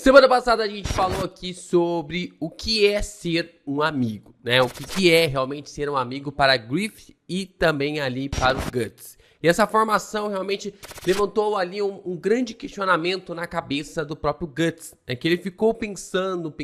Semana passada a gente falou aqui sobre o que é ser um amigo, né? O que é realmente ser um amigo para Griffith e também ali para o Guts. E essa formação realmente levantou ali um grande questionamento na cabeça do próprio Guts, né? Que ele ficou pensando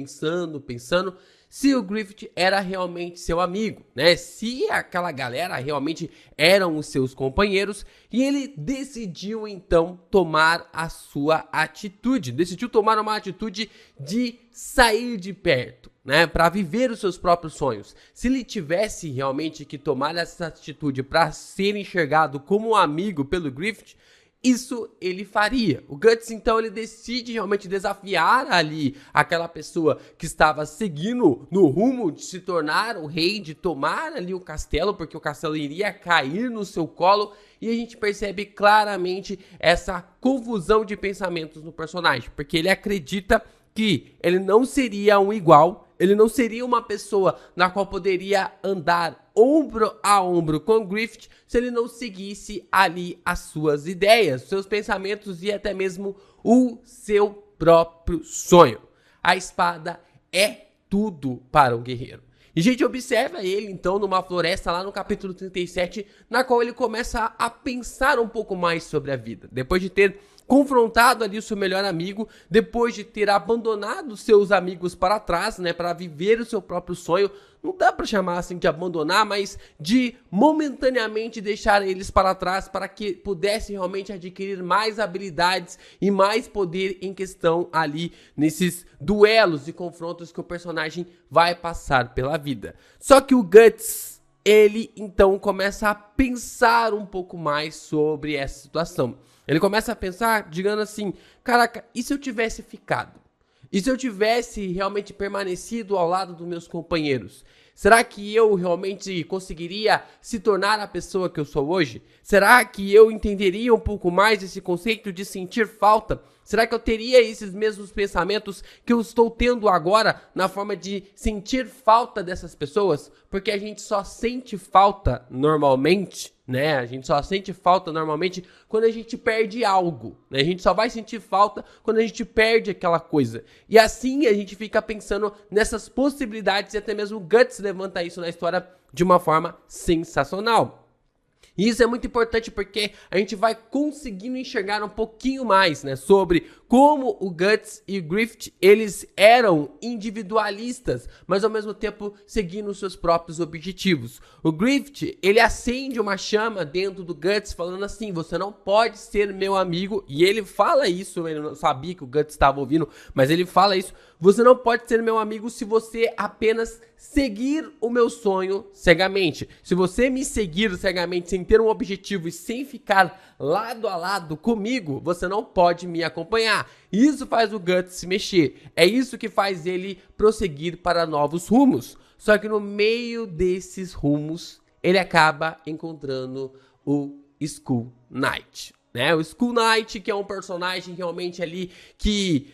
se o Griffith era realmente seu amigo, né? Se aquela galera realmente eram os seus companheiros, e ele decidiu então tomar a sua atitude, decidiu tomar uma atitude de sair de perto, né, para viver os seus próprios sonhos. Se ele tivesse realmente que tomar essa atitude para ser enxergado como um amigo pelo Griffith, isso ele faria. O Guts, então, ele decide realmente desafiar ali aquela pessoa que estava seguindo no rumo de se tornar o rei, de tomar ali o castelo, porque o castelo iria cair no seu colo, e a gente percebe claramente essa confusão de pensamentos no personagem, porque ele acredita que ele não seria um igual, ele não seria uma pessoa na qual poderia andar ombro a ombro com Griffith se ele não seguisse ali as suas ideias, seus pensamentos e até mesmo o seu próprio sonho. A espada é tudo para um guerreiro. E a gente observa ele então numa floresta lá no capítulo 37, na qual ele começa a pensar um pouco mais sobre a vida. Depois de ter confrontado ali o seu melhor amigo, depois de ter abandonado seus amigos para trás, né, para viver o seu próprio sonho, não dá para chamar assim de abandonar, mas de momentaneamente deixar eles para trás para que pudesse realmente adquirir mais habilidades e mais poder em questão ali nesses duelos e confrontos que o personagem vai passar pela vida. Só que o Guts, ele então começa a pensar um pouco mais sobre essa situação. Ele começa a pensar, digando assim, caraca, e se eu tivesse ficado? E se eu tivesse realmente permanecido ao lado dos meus companheiros? Será que eu realmente conseguiria se tornar a pessoa que eu sou hoje? Será que eu entenderia um pouco mais esse conceito de sentir falta? Será que eu teria esses mesmos pensamentos que eu estou tendo agora na forma de sentir falta dessas pessoas? Porque a gente só sente falta normalmente, né? A gente só sente falta normalmente quando a gente perde algo, né? A gente só vai sentir falta quando a gente perde aquela coisa. E assim a gente fica pensando nessas possibilidades e até mesmo o Guts levanta isso na história de uma forma sensacional. E isso é muito importante porque a gente vai conseguindo enxergar um pouquinho mais, né, sobre como o Guts e o Griffith, eles eram individualistas, mas ao mesmo tempo seguindo os seus próprios objetivos. O Griffith, ele acende uma chama dentro do Guts falando assim, você não pode ser meu amigo, e ele fala isso, ele não sabia que o Guts estava ouvindo, mas ele fala isso, você não pode ser meu amigo se você apenas seguir o meu sonho cegamente. Se você me seguir cegamente sem ter um objetivo e sem ficar lado a lado comigo, você não pode me acompanhar. Isso faz o Guts se mexer. É isso que faz ele prosseguir para novos rumos. Só que no meio desses rumos, ele acaba encontrando o Skull Knight, né? O Skull Knight, que é um personagem realmente ali que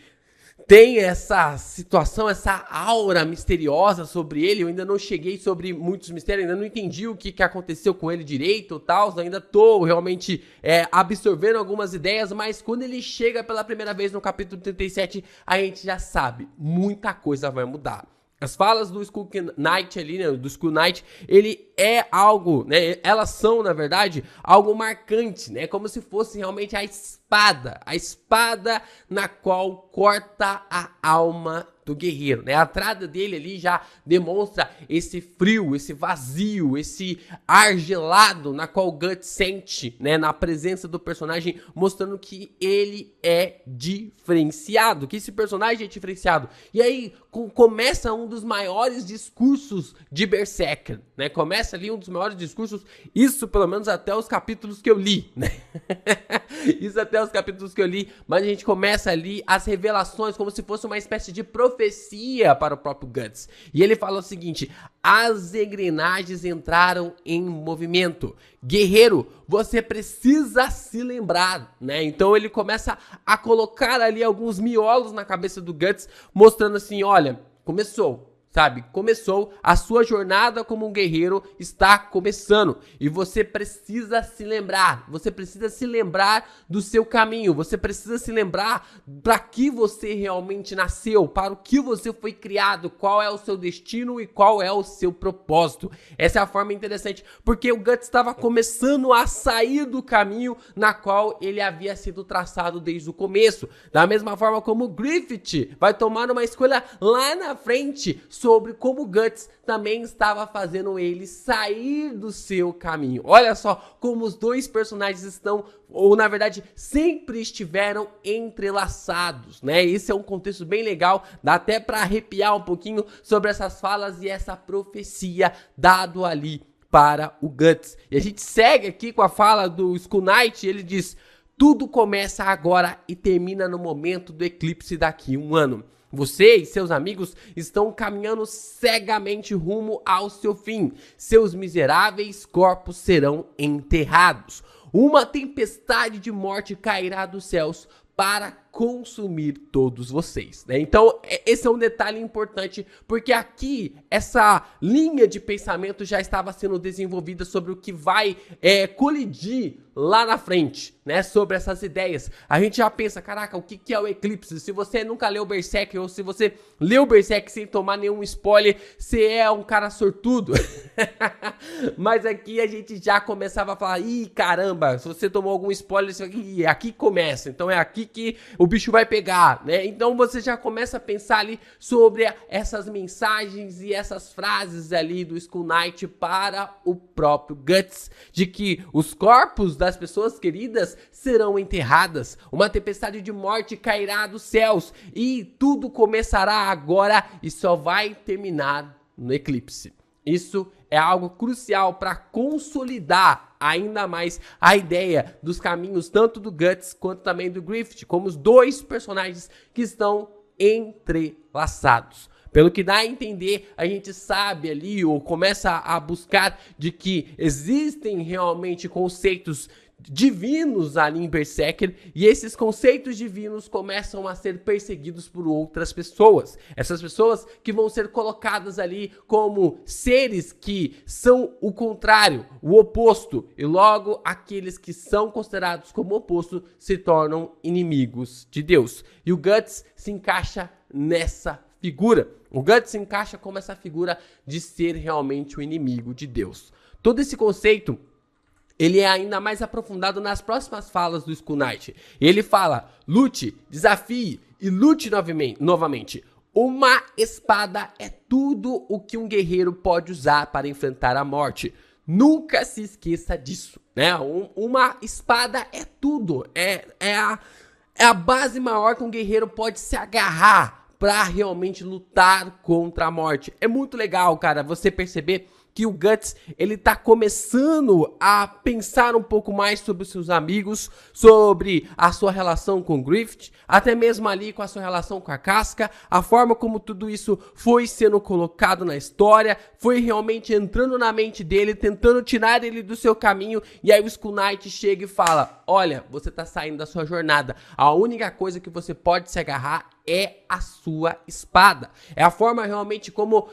tem essa situação, essa aura misteriosa sobre ele. Eu ainda não cheguei sobre muitos mistérios, ainda não entendi o que aconteceu com ele direito, tal. Ainda tô realmente absorvendo algumas ideias, mas quando ele chega pela primeira vez no capítulo 37, a gente já sabe, muita coisa vai mudar. As falas do Skull Knight ali, né, do Skull Knight, ele é algo, né, elas são, na verdade, algo marcante, né, como se fosse realmente a espada na qual corta a alma do guerreiro, né, a entrada dele ali já demonstra esse frio, esse vazio, esse ar gelado na qual o Guts sente, né, na presença do personagem, mostrando que ele é diferenciado, que esse personagem é diferenciado. E aí começa um dos maiores discursos de Berserker, né, começa ali um dos maiores discursos, isso pelo menos até os capítulos que eu li, né, isso até os capítulos que eu li, mas a gente começa ali as revelações como se fosse uma espécie de profecia para o próprio Guts. E ele fala o seguinte, as engrenagens entraram em movimento. Guerreiro, você precisa se lembrar, né? Então ele começa a colocar ali alguns miolos na cabeça do Guts, mostrando assim, olha, começou. sabe? Começou, a sua jornada como um guerreiro está começando. E você precisa se lembrar, do seu caminho, você precisa se lembrar para que você realmente nasceu, para o que você foi criado, qual é o seu destino e qual é o seu propósito. Essa é a forma interessante, porque o Guts estava começando a sair do caminho na qual ele havia sido traçado desde o começo. Da mesma forma como o Griffith vai tomar uma escolha lá na frente sobre como o Guts também estava fazendo ele sair do seu caminho. Olha só como os dois personagens estão, ou na verdade sempre estiveram entrelaçados, né? Esse é um contexto bem legal, dá até para arrepiar um pouquinho sobre essas falas e essa profecia dado ali para o Guts. E a gente segue aqui com a fala do Skull Knight, ele diz: tudo começa agora e termina no momento do eclipse daqui a 1 ano. Você e seus amigos estão caminhando cegamente rumo ao seu fim. Seus miseráveis corpos serão enterrados. Uma tempestade de morte cairá dos céus para consumir todos vocês, né? Então, esse é um detalhe importante, porque aqui essa linha de pensamento já estava sendo desenvolvida sobre o que vai colidir lá na frente, né? Sobre essas ideias. A gente já pensa, caraca, o que é o eclipse? Se você nunca leu Berserk, ou se você leu Berserk sem tomar nenhum spoiler, você é um cara sortudo. Mas aqui a gente já começava a falar, ih, caramba, se você tomou algum spoiler, aqui começa. Então é aqui que o bicho vai pegar, né? Então você já começa a pensar ali sobre essas mensagens e essas frases ali do Skull Knight para o próprio Guts, de que os corpos das pessoas queridas serão enterradas, uma tempestade de morte cairá dos céus e tudo começará agora e só vai terminar no eclipse. Isso é algo crucial para consolidar ainda mais a ideia dos caminhos tanto do Guts quanto também do Griffith, como os dois personagens que estão entrelaçados. Pelo que dá a entender, a gente sabe ali, ou começa a buscar de que existem realmente conceitos divinos ali em Berserker, e esses conceitos divinos começam a ser perseguidos por outras pessoas. Essas pessoas que vão ser colocadas ali como seres que são o contrário, o oposto, e logo aqueles que são considerados como oposto se tornam inimigos de Deus. E o Guts se encaixa nessa figura. O Guts se encaixa como essa figura de ser realmente o inimigo de Deus. Todo esse conceito ele é ainda mais aprofundado nas próximas falas do Skull Knight. Ele fala, lute, desafie e lute novamente. Uma espada é tudo o que um guerreiro pode usar para enfrentar a morte. Nunca se esqueça disso, né? Uma espada é tudo. É a base maior que um guerreiro pode se agarrar para realmente lutar contra a morte. É muito legal, cara, você perceber que o Guts, ele tá começando a pensar um pouco mais sobre os seus amigos, sobre a sua relação com o Griffith, até mesmo ali com a sua relação com a Casca, a forma como tudo isso foi sendo colocado na história, foi realmente entrando na mente dele, tentando tirar ele do seu caminho, e aí o Skull Knight chega e fala, olha, você tá saindo da sua jornada, a única coisa que você pode se agarrar é a sua espada. É a forma realmente como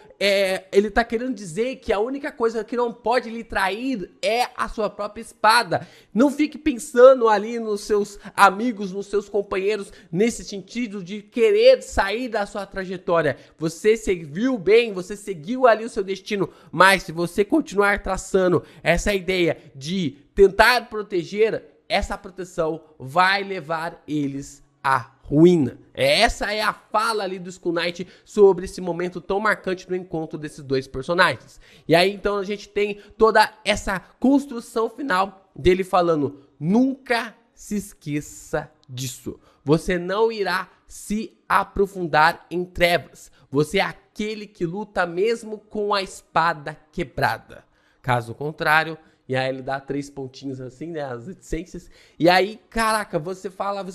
ele tá querendo dizer que a única coisa que não pode lhe trair é a sua própria espada. Não fique pensando ali nos seus amigos, nos seus companheiros, nesse sentido de querer sair da sua trajetória. Você seguiu bem, você seguiu ali o seu destino, mas se você continuar traçando essa ideia de tentar proteger, essa proteção vai levar eles à ruína. Essa é a fala ali do Skull Knight sobre esse momento tão marcante do encontro desses dois personagens. E aí então a gente tem toda essa construção final dele falando, nunca se esqueça disso. Você não irá se aprofundar em trevas. Você é aquele que luta mesmo com a espada quebrada. Caso contrário, e aí ele dá 3 pontinhos assim, né, as reticências. E aí, caraca, você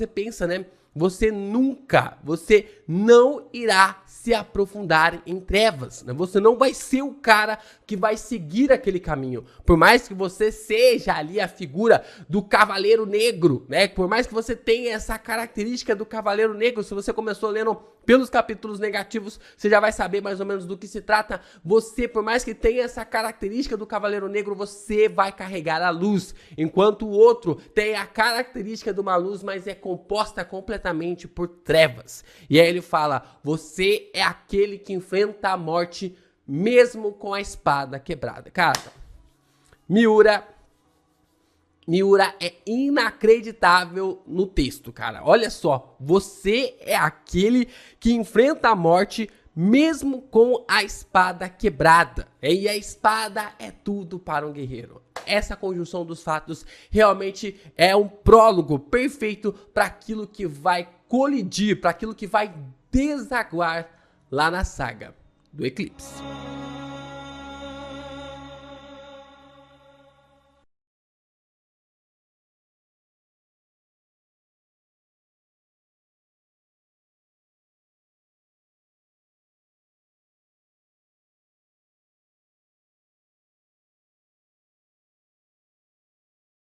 pensa, né, você não irá se aprofundar em trevas, né? Você não vai ser o cara que vai seguir aquele caminho. Por mais que você seja ali a figura do Cavaleiro Negro, né? Por mais que você tenha essa característica do Cavaleiro Negro, se você começou lendo pelos capítulos negativos, você já vai saber mais ou menos do que se trata. Você, por mais que tenha essa característica do Cavaleiro Negro, você vai carregar a luz, enquanto o outro tem a característica de uma luz, mas é composta completamente por trevas. E aí ele fala, você é aquele que enfrenta a morte mesmo com a espada quebrada. Cara, Miura é inacreditável no texto, cara. Olha só, você é aquele que enfrenta a morte mesmo com a espada quebrada. E a espada é tudo para um guerreiro. Essa conjunção dos fatos realmente é um prólogo perfeito para aquilo que vai colidir, para aquilo que vai desaguar lá na saga do Eclipse.